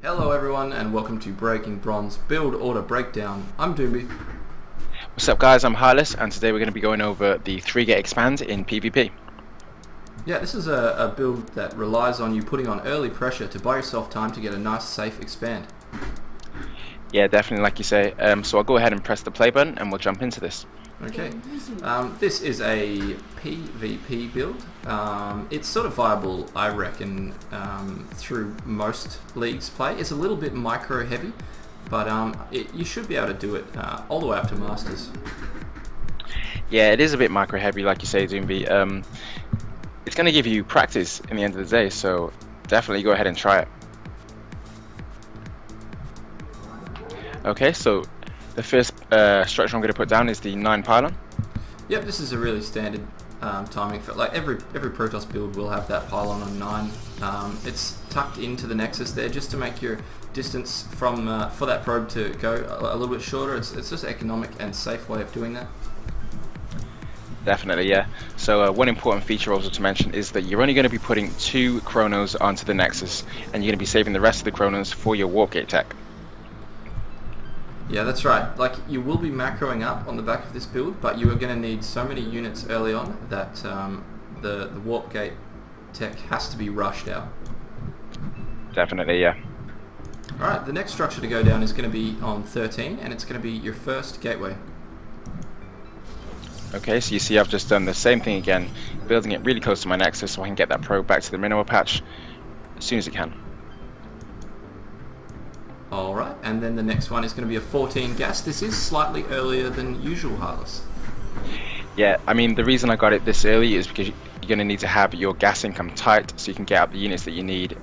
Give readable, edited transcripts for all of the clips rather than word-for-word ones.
Hello everyone and welcome to Breaking Bronze Build Order Breakdown. I'm Doombie. What's up guys, I'm HoTS and today we're going to be going over the 3-gate expand in PvP. Yeah, this is a build that relies on you putting on early pressure to buy yourself time to get a nice safe expand. Yeah, definitely like you say. So I'll go ahead and press the play button and we'll jump into this. Okay, this is a PvP build. It's sort of viable, I reckon, through most leagues play. It's a little bit micro heavy, but you should be able to do it all the way up to Masters. Yeah, it is a bit micro heavy like you say, Doombie. It's going to give you practice in the end of the day, so definitely go ahead and try it. Okay, so the first structure I'm going to put down is the 9 pylon. Yep, this is a really standard timing for like every Protoss build will have that pylon on 9. It's tucked into the nexus there just to make your distance from for that probe to go a little bit shorter. It's just an economic and safe way of doing that. Definitely, yeah. So one important feature also to mention is that you're only going to be putting 2 chronos onto the nexus, and you're going to be saving the rest of the chronos for your warp gate tech. Yeah, that's right. Like, you will be macroing up on the back of this build, but you are going to need so many units early on that the warp gate tech has to be rushed out. Definitely, yeah. Alright, the next structure to go down is going to be on 13, and it's going to be your first gateway. Okay, so you see I've just done the same thing again, building it really close to my nexus so I can get that probe back to the mineral patch as soon as it can. Alright, and then the next one is going to be a 14 gas. This is slightly earlier than usual, HoTS. Yeah, I mean the reason I got it this early is because you're going to need to have your gas income tight so you can get out the units that you need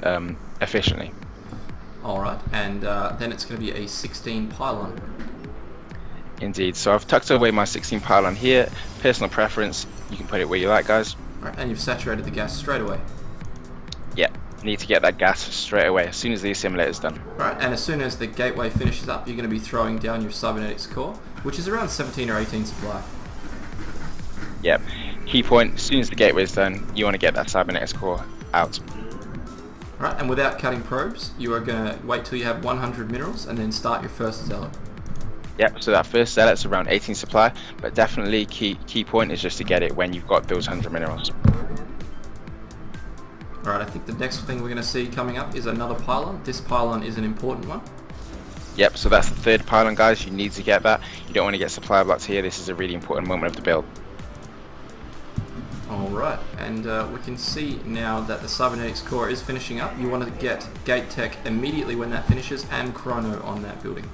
efficiently. Alright, and then it's going to be a 16 pylon. Indeed, so I've tucked away my 16 pylon here. Personal preference, you can put it where you like, guys. Alright, and you've saturated the gas straight away. Yeah, need to get that gas straight away as soon as the assimilator is done. Right, and as soon as the gateway finishes up, you're going to be throwing down your cybernetics core, which is around 17 or 18 supply. Yep, key point, as soon as the gateway is done, you want to get that cybernetics core out. Right, and without cutting probes, you are going to wait till you have 100 minerals and then start your first zealot. Yep, so that first zealot's around 18 supply, but definitely key point is just to get it when you've got those 100 minerals. Alright, I think the next thing we're going to see coming up is another pylon. This pylon is an important one. Yep, so that's the 3rd pylon, guys. You need to get that. You don't want to get supply blocks here. This is a really important moment of the build. Alright, and we can see now that the cybernetics core is finishing up. You want to get gate tech immediately when that finishes and chrono on that building.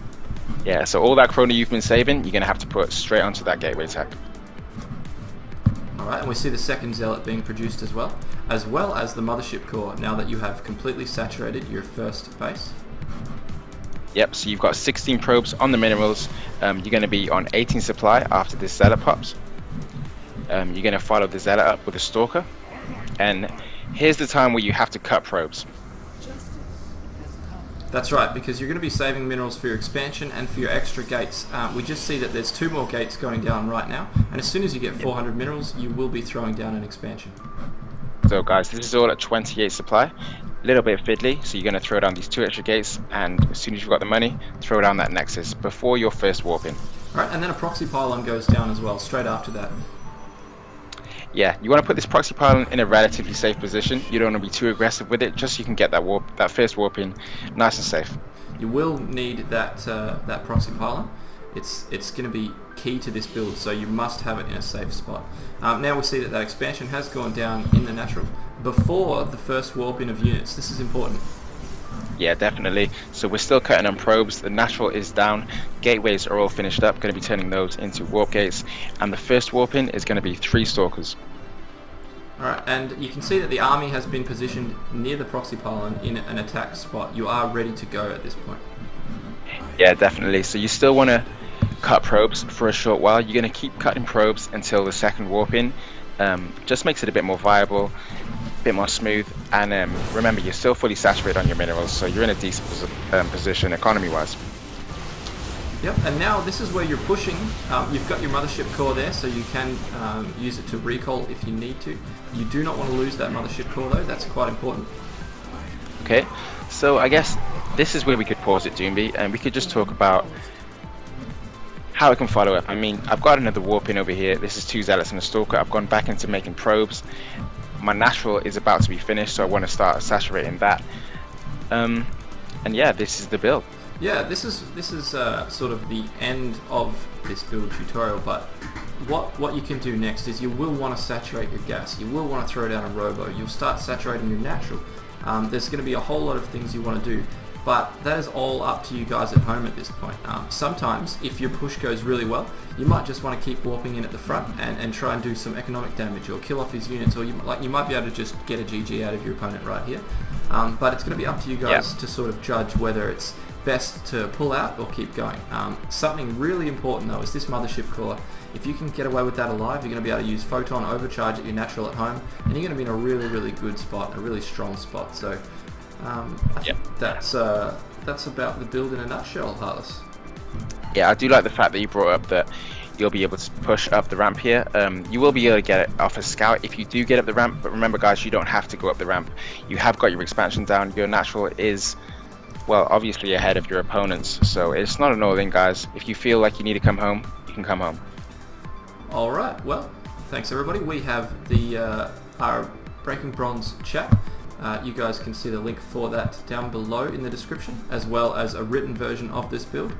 Yeah, so all that chrono you've been saving, you're going to have to put straight onto that gateway tech. Alright, and we see the second zealot being produced as well as the mothership core, now that you have completely saturated your first base. Yep, so you've got 16 probes on the minerals. You're going to be on 18 supply after this zealot pops. You're going to follow the zealot up with a stalker. And here's the time where you have to cut probes. That's right, because you're going to be saving minerals for your expansion and for your extra gates. We just see that there's 2 more gates going down right now, and as soon as you get 400 minerals, you will be throwing down an expansion. So guys, this is all at 28 supply. A little bit fiddly, so you're going to throw down these 2 extra gates, and as soon as you've got the money, throw down that nexus before your first warp in. Alright, and then a proxy pylon goes down as well, straight after that. Yeah, you want to put this proxy pylon in a relatively safe position. You don't want to be too aggressive with it, just so you can get that first warp in nice and safe. You will need that that proxy pylon. It's going to be key to this build, so you must have it in a safe spot. Now we see that expansion has gone down in the natural before the first warp in of units. This is important. Yeah, definitely. So we're still cutting on probes. The natural is down. Gateways are all finished up. Going to be turning those into warp gates. And the first warp in is going to be 3 stalkers. Alright, and you can see that the army has been positioned near the proxy pylon in an attack spot. You are ready to go at this point. Yeah, definitely. So you still want to cut probes for a short while. You're going to keep cutting probes until the second warp in. Just makes it a bit more viable, a bit more smooth, and remember, you're still fully saturated on your minerals, so you're in a decent position economy wise. Yep, and now this is where you're pushing. You've got your mothership core there, so you can use it to recall if you need to. You do not want to lose that mothership core though, that's quite important. Okay, so I guess this is where we could pause it, Doombie, and we could just talk about how it can follow up. I mean, I've got another warp in over here. This is 2 Zealots and a Stalker. I've gone back into making probes. My natural is about to be finished, so I want to start saturating that. And yeah, this is the build. Yeah, this is sort of the end of this build tutorial, but what you can do next is you will want to saturate your gas. You will want to throw down a robo. You'll start saturating your natural. There's going to be a whole lot of things you want to do, but that is all up to you guys at home at this point. Sometimes, if your push goes really well, you might just want to keep warping in at the front and try and do some economic damage or kill off his units, or you might be able to just get a GG out of your opponent right here. But it's going to be up to you guys to sort of judge whether it's best to pull out or keep going. Something really important though is this mothership crawler. If you can get away with that alive, you're going to be able to use photon overcharge at your natural at home, and you're going to be in a really, really good spot, a really strong spot. So I think that's about the build in a nutshell, HoTS. Yeah, I do like the fact that you brought up that you'll be able to push up the ramp here. You will be able to get it off a scout if you do get up the ramp, but remember guys, you don't have to go up the ramp. You have got your expansion down. Your natural is, well, obviously ahead of your opponents, so it's not an all-in, guys. If you feel like you need to come home, you can come home. Alright, well, thanks everybody. We have the our Breaking Bronze chat. You guys can see the link for that down below in the description, as well as a written version of this build.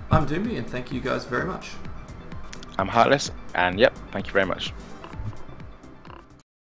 I'm Doombie, and thank you guys very much. I'm HoTS, and yep, thank you very much.